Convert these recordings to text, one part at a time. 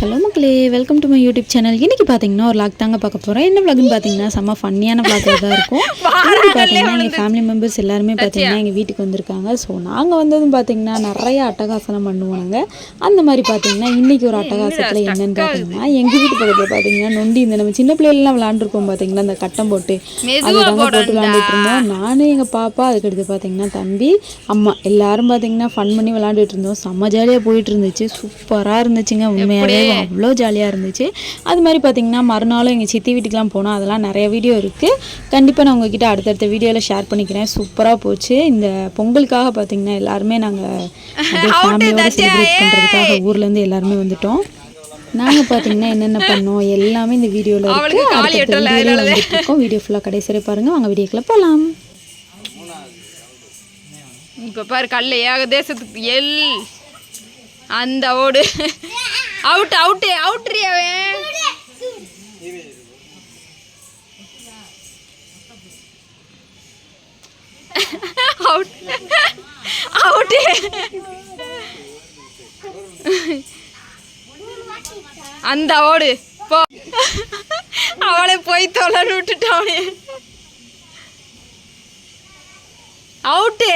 Hello மக்களே, welcome to my YouTube channel. இன்றைக்கி பார்த்தீங்கன்னா ஒரு வ்ளாக் தாங்க பார்க்க போகிறோம். என்ன வ்ளாக்னு பார்த்தீங்கன்னா செம்ம ஃபன்னியான வ்ளாகாக தான் இருக்கும். இன்றைக்கி பார்த்தீங்கன்னா எங்கள் ஃபேமிலி மெம்பர்ஸ் எல்லாருமே பார்த்தீங்கன்னா எங்கள் வீட்டுக்கு வந்திருக்காங்க. ஸோ நாங்கள் வந்ததும் பார்த்தீங்கன்னா நிறைய அட்டகாசனம் பண்ணுவோம். நாங்கள் அந்த மாதிரி பார்த்தீங்கன்னா இன்றைக்கி ஒரு அட்டகாசத்தில் என்னென்னு பார்த்தீங்கன்னா எங்கள் வீட்டு பக்கத்தில் பார்த்தீங்கன்னா நொண்டி இந்த நம்ம சின்ன பிள்ளைகள்லாம் விளாண்டுருப்போம் பார்த்தீங்கன்னா அந்த கட்டம் போட்டு அது தாங்க போட்டு விளாண்டுட்டு இருந்தோம். நானும் எங்கள் பாப்பா, அதுக்கடுத்து பார்த்தீங்கன்னா தம்பி, அம்மா எல்லாரும் பார்த்தீங்கன்னா ஃபன் பண்ணி விளாண்டுட்டு இருந்தோம். செம்ம ஜாலியாக போயிட்டு இருந்துச்சு. சூப்பராக இருந்துச்சுங்க. உண்மையாகவே அவ்வளோ ஜாலியாக இருந்துச்சு. அது மாதிரி பார்த்திங்கன்னா மறுநாளும் எங்கள் சித்தி வீட்டுக்கெலாம் போனோம். அதெல்லாம் நிறைய வீடியோ இருக்குது. கண்டிப்பாக நான் உங்ககிட்ட அடுத்தடுத்த வீடியோவில் ஷேர் பண்ணிக்கிறேன். சூப்பராக போச்சு. இந்த பொங்கலுக்காக பார்த்திங்கன்னா எல்லாருமே நாங்கள் ஃபேமிலியோடு செலிப்ரேட் பண்ணுறதுக்காக ஊர்லேருந்து எல்லாருமே வந்துட்டோம். நாங்கள் பார்த்தீங்கன்னா என்னென்ன பண்ணோம் எல்லாமே இந்த வீடியோவில் இருக்குது. அடுத்த வீடியோவில் வந்துட்டு இருக்கோம். வீடியோ ஃபுல்லாக கடைசி வரை பாருங்கள். வாங்க வீடியோக்குள்ளே போகலாம். இப்போ பாரு கல்ல ஏகதேசத்துக்கு எல் அந்த ஓடு அவுட் அவுட்டு அவுட்ரியாவன் அவுட் அவுட்டு அந்த ஓடு போ. அவளை போய் தொலைன்னு விட்டுட்டானே. அவுட்டு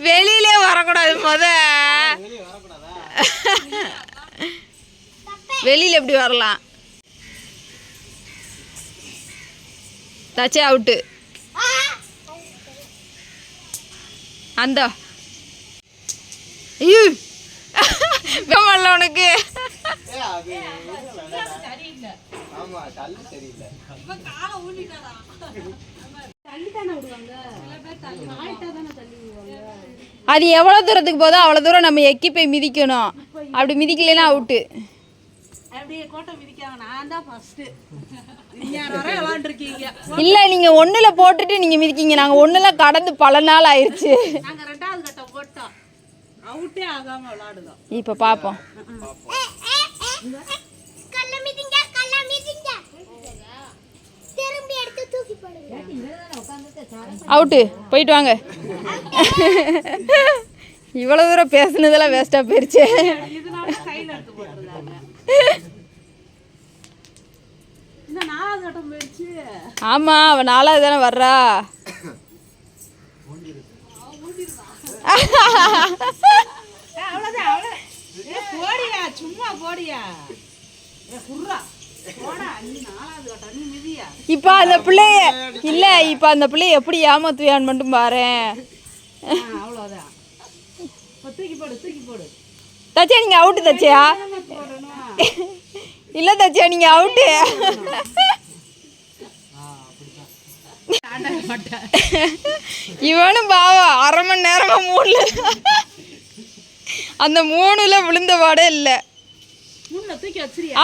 வெளியிலே வரக்கூடாது. வெளியில எப்படி வரலாம்? தச்சே அவுட்டு. அந்த உனக்கு அது எவ்வளோ தூரத்துக்கு போதோ அவ்வளோ தூரம் நம்ம எக்கி போய் மிதிக்கணும். அப்படி மிதிக்கலைன்னா அவுட்டு. இல்லை, நீங்கள் ஒன்றில் போட்டுட்டு நீங்கள் மிதிக்கிங்க. நாங்கள் ஒன்றில் கடந்து பல நாள் ஆயிடுச்சு. இப்போ பார்ப்போம். அவுட்டு. போயிட்டு வாங்க. இவ்வளோ தூரம் பேசுனதெல்லாம் வேஸ்ட்டாக போயிடுச்சு. ஆமாம், அவன் 4வது தானே வர்றா. சும்மா போடியா. இப்போ அந்த பிள்ளைய இல்லை, இப்போ அந்த பிள்ளைய எப்படி ஏமாத்துவியான்னு மட்டும் பாரு. தச்சியா நீங்கள் அவுட்டு. தச்சியா இல்லை, தச்சியா நீங்கள் அவுட்டு. இவனும் பாவம் 1/2 மணி நேரமாக 3 அந்த 3ல் விழுந்த பாடே இல்லை.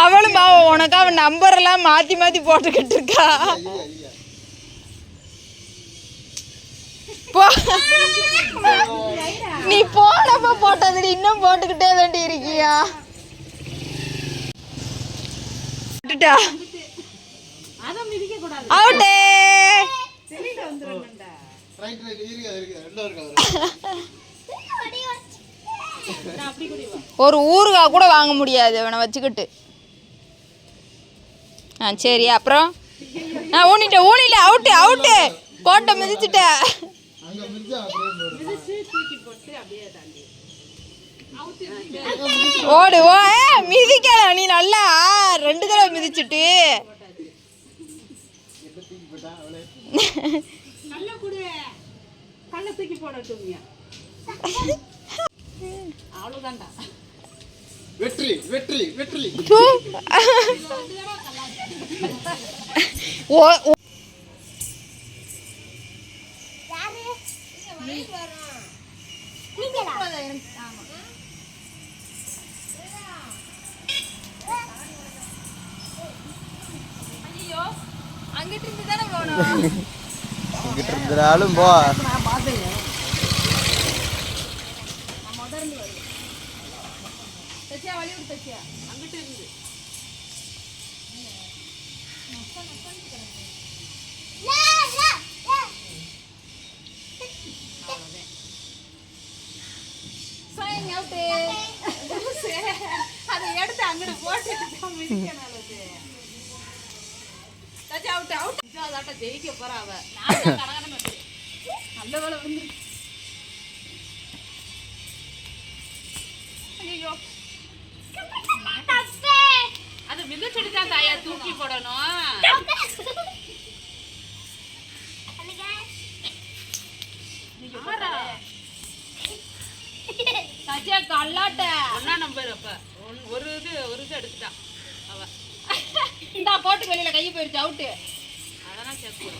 அவளும் பாவம் உனக்கு அவன் நம்பரெல்லாம் மாற்றி மாற்றி போட்டுக்கிட்டு இருக்கா. நீ போனப்ப போட்டது இன்னும் போட்டுக்கிட்டே தாண்டி இருக்கியா? அவுட்டே. ஒரு ஊறுகாய் கூட வாங்க முடியாது அவனை வச்சுக்கிட்டு. சரி, அப்புறம் ஊனிட்ட அவுட்டு அவுட்டு. கோட்டை மிதிச்சுட்ட. ஓடு. ஓ மிதிக்கல நீ. நல்லா 2 தடவை மிதிச்சுட்டு. வெற்றி வெற்றி வெற்றி. அங்கிட்டு இருந்து தானே போகணும். இங்கிட்டு இருந்தாலும் போ. அங்கிட்டு இருந்து அதை எடுத்து அங்க ஜெயிக்க போறா அவ நல்ல வேலை வந்து ஐயோ அது விழுச்செடி தான் தாயா தூக்கி போடணும் சஜா கல்லாட்ட ஒன்னா நம்பர் அப்ப ஒரு இது எடுத்துட்டான் அவ இந்தா போட்டு வெளியில கை போயிடுச்சு அவுட்டு அதெல்லாம் சேர்த்து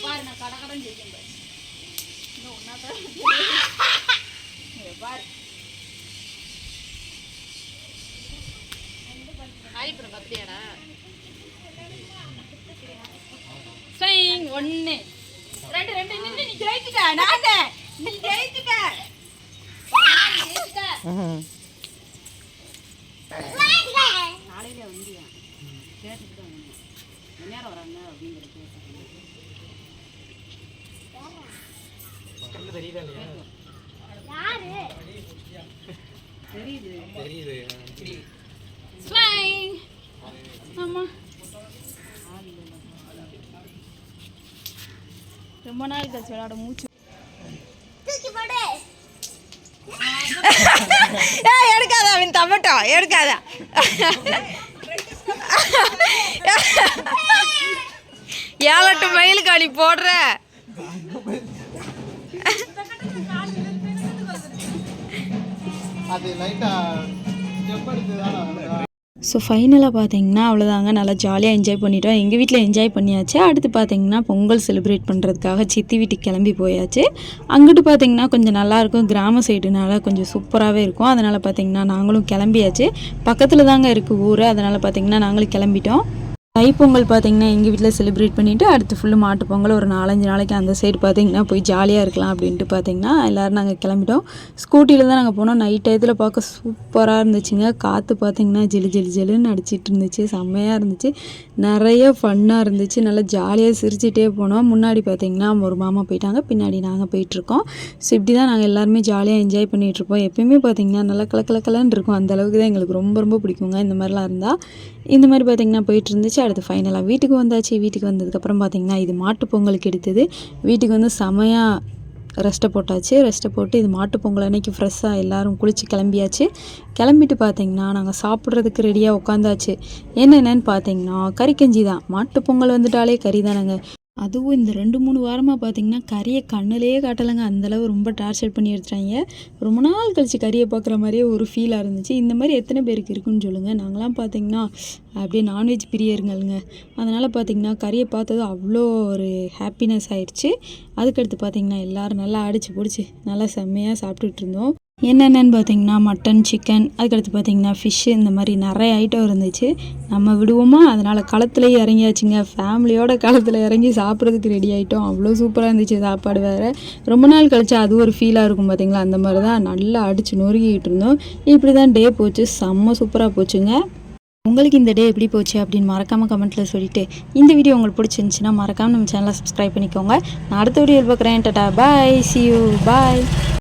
பாரு நான் கடகடன் ஜெயிச்சேன் இன்னும் ஒன்னாதான் பாரு ஆயிப்புறம் பத்தியாடா ஸ்விங் 1 2 நின்னு நீ ஜெயிச்சிட்ட நானே நீ ஜெயிச்சிட்ட நாளையில வந்தியா கேட்டுட்டு தான் வந்தேன் நேரம் வராங்க அப்படிங்கிறது தெரியுது ஸ்வைங் ஆமா ரொம்ப நாள் கழிச்சு விளையாட மூச்சு எடுக்காத அவன் தமட்டோ எடுக்காத ஏழட்டு மயிலுக்கு அணி போடுற அது லைட்டா ஜம்ப் அடிச்சதானா ஸோ ஃபைனலாக பார்த்தீங்கன்னா அவ்வளோதாங்க நல்லா ஜாலியாக என்ஜாய் பண்ணிட்டோம் எங்கள் வீட்டில் என்ஜாய் பண்ணியாச்சு அடுத்து பார்த்தீங்கன்னா பொங்கல் செலிப்ரேட் பண்ணுறதுக்காக சித்தி வீட்டுக்கு கிளம்பி போயாச்சு அங்கிட்டு பார்த்தீங்கன்னா கொஞ்சம் நல்லாயிருக்கும் கிராம சைடுனால கொஞ்சம் சூப்பராகவே இருக்கும் அதனால் பார்த்தீங்கன்னா நாங்களும் கிளம்பியாச்சு பக்கத்தில் தாங்க இருக்குது ஊர் அதனால் பார்த்தீங்கன்னா நாங்களும் கிளம்பிட்டோம் தைப்பொங்கல் பார்த்தீங்கன்னா எங்கள் வீட்டில் செலிப்ரேட் பண்ணிவிட்டு அடுத்து ஃபுல்லு மாட்டு பொங்கல் ஒரு 4-5 நாளைக்கு அந்த சைடு பார்த்தீங்கன்னா போய் ஜாலியாக இருக்கலாம் அப்படின்ட்டு பார்த்தீங்கன்னா எல்லோரும் நாங்கள் கிளம்பிட்டோம் ஸ்கூட்டியில் தான் நாங்கள் போனோம் நைட் டயத்தில் பார்க்க சூப்பராக இருந்துச்சுங்க காற்று பார்த்தீங்கன்னா ஜிலுன்னு அடிச்சிட்டு இருந்துச்சு செம்மையாக இருந்துச்சு நிறைய ஃபன்னாக இருந்துச்சு நல்லா ஜாலியாக சிரிச்சிட்டே போனோம் முன்னாடி பார்த்தீங்கன்னா ஒரு மாமா போயிட்டாங்க பின்னாடி நாங்கள் போயிட்டுருக்கோம் ஸோ இப்படி தான் நாங்கள் எல்லாருமே ஜாலியாக என்ஜாய் பண்ணிகிட்ருப்போம் எப்பயுமே பார்த்தீங்கன்னா நல்லா கலக்கலன்னு இருக்கும் அந்தளவுக்கு தான் எங்களுக்கு ரொம்ப பிடிக்குங்க இந்த மாதிரிலாம் இருந்தால் இந்த மாதிரி பார்த்திங்கன்னா போயிட்டு இருந்துச்சு அடுத்து ஃபைனலாக வீட்டுக்கு வந்தாச்சு வீட்டுக்கு வந்ததுக்கப்புறம் பார்த்திங்கன்னா இது மாட்டு பொங்கலுக்கு எடுத்தது வீட்டுக்கு வந்து செமையாக ரெஸ்ட்டை போட்டு இது மாட்டு பொங்கல் அன்றைக்கி ஃப்ரெஷ்ஷாக எல்லோரும் குளித்து கிளம்பிட்டு பார்த்திங்கன்னா நாங்கள் சாப்பிட்றதுக்கு ரெடியாக உட்காந்தாச்சு என்னென்னு பார்த்திங்கன்னா கறிக்கஞ்சி தான் மாட்டு பொங்கல் வந்துட்டாலே கறி தானேங்க அதுவும் இந்த 2-3 வாரமாக பார்த்திங்கன்னா கறியை கண்ணிலே காட்டலைங்க அந்தளவு ரொம்ப டார்ச்சர் பண்ணி எடுத்துட்டாங்க ரொம்ப நாள் கழித்து கறியை பார்க்குற மாதிரியே ஒரு ஃபீலாக இருந்துச்சு இந்த மாதிரி எத்தனை பேருக்கு இருக்குன்னு சொல்லுங்கள் நாங்களாம் பார்த்திங்கன்னா அப்படியே நான்வெஜ் பிரியருங்கள்ங்க அதனால் பார்த்திங்கன்னா கறியை பார்த்தது அவ்வளோ ஒரு ஹாப்பினஸ் ஆயிடுச்சு அதுக்கடுத்து பார்த்திங்கன்னா எல்லோரும் நல்லா அடித்து பிடிச்சி நல்லா செம்மையாக சாப்பிட்டுட்டு இருந்தோம் என்னென்னு பார்த்திங்கன்னா மட்டன் சிக்கன் அதுக்கடுத்து பார்த்திங்கன்னா ஃபிஷ்ஷு இந்த மாதிரி நிறைய ஐட்டம் இருந்துச்சு நம்ம விடுவோமா அதனால் களத்துலேயே இறங்கியாச்சுங்க ஃபேமிலியோட களத்தில் இறங்கி சாப்பிட்றதுக்கு ரெடி ஆகிட்டோம் அவ்வளோ சூப்பராக இருந்துச்சு சாப்பாடு வேறு ரொம்ப நாள் கழிச்சு அது ஒரு ஃபீலாக இருக்கும் பார்த்திங்களா அந்த மாதிரி தான் நல்லா அடித்து நொறுக்கிட்டு இருந்தோம் இப்படி தான் டே போச்சு செம்ம சூப்பராக போச்சுங்க உங்களுக்கு இந்த டே எப்படி போச்சு அப்படின்னு மறக்காமல் கமெண்ட்டில் சொல்லிவிட்டு இந்த வீடியோ உங்களுக்கு பிடிச்சிருந்துச்சின்னா மறக்காமல் நம்ம சேனலை சப்ஸ்கிரைப் பண்ணிக்கோங்க நான் அடுத்த வீடியோவில் பார்க்குறேன் டாடா பாய் see you பாய்